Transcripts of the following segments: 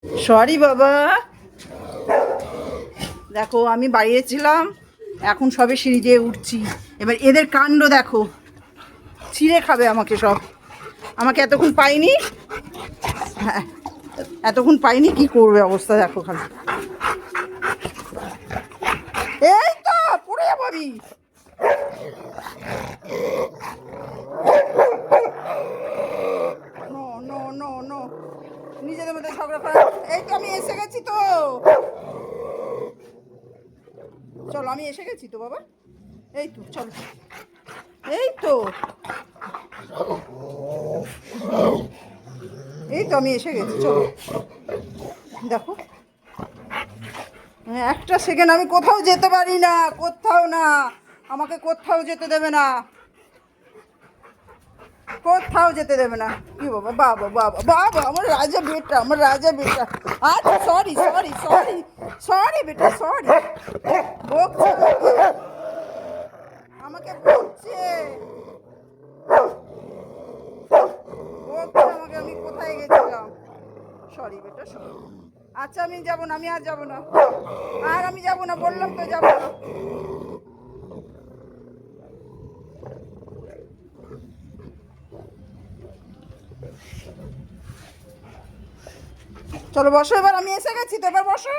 Sorry বাবা, দেখো আমি বাড়িয়েছিলাম, এখন সবে সিঁড়ি দিয়ে উঠছি। এবার এদের কাণ্ড দেখো, ছিঁড়ে খাবে আমাকে সব। আমাকে এতক্ষণ পাইনি, হ্যাঁ এতক্ষণ পাইনি, কি করবে অবস্থা দেখো খালি। এই তো পড়ে যাবো আমি। নো নো নো নো, নিজেদের মধ্যে ঝগড়া করা। এই তো আমি এসে গেছি তো, চলো আমি এসে গেছি তো বাবা, এই তো চলো, এই তো এই তো আমি এসে গেছি, চলো দেখো। একটা সেকেন্ড আমি কোথাও যেতে পারি না, কোথাও না, আমাকে কোথাও যেতে দেবে না, কোথাও যেতে দেবে না। কি বাবা, বাবা বাবা বাবা, আমার রাজা বেটা, আমার রাজা বেটা। আচ্ছা সরি সরি সরি সরি বেটা, সরি। বকছে আমাকে, বকছে বকছে আমাকে, আমি কোথায় গেছিলাম। সরি বেটা সরি। আচ্ছা আমি যাবো না, আমি আর যাবো না, আর আমি যাবো না, বললাম তো যাবো না। চলো বসো, এবার আমি এসে গেছি তো, এবার বসো,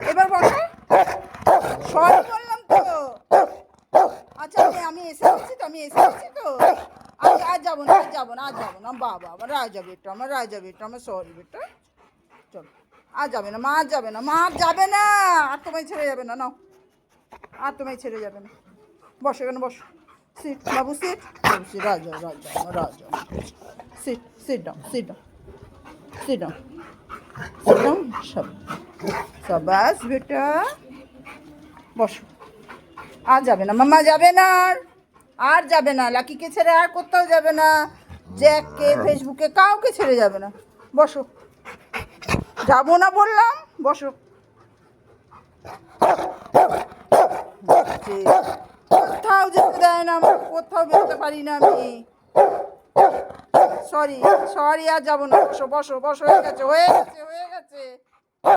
এবার বসো। সরি বললাম তো। আচ্ছা আমি এসে গেছি তো, আমি এসে গেছি তো, আমি আর যাবো না, আর যাবো না, আর যাবো না বাবা, আমার রাজা বেটা, আমার রাজা বেটা, আমার সরি বেটা। চলো আর যাবে না মা, আর যাবে না মা, আর যাবে না, আর তোমায় ছেড়ে যাবে না, নাও, আর তোমায় ছেড়ে যাবে না। বসো এখানে বসো, সিট বাবু, সিট বাবু, সিট, রাজা রাজা আমার রাজা, sit sit down, sit down, sit down, sit down. সব সাবাস বেটা, বসো। আর যাবে না মাম্মা, যাবে না, আর যাবে না, লাকিকে ছেড়ে আর কোথাও যাবে না, জ্যাককে, ফেসবুকে, কাউকে ছেড়ে যাবে না। বসো, যাবো না বললাম, বসো। কোথাও যেতে দেয় না আমার, কোথাও বেরোতে পারি না আমি। সরি সরি, আর যাবো না, বসো বসো বসো, হয়ে গেছে হয়ে গেছে হয়ে গেছে।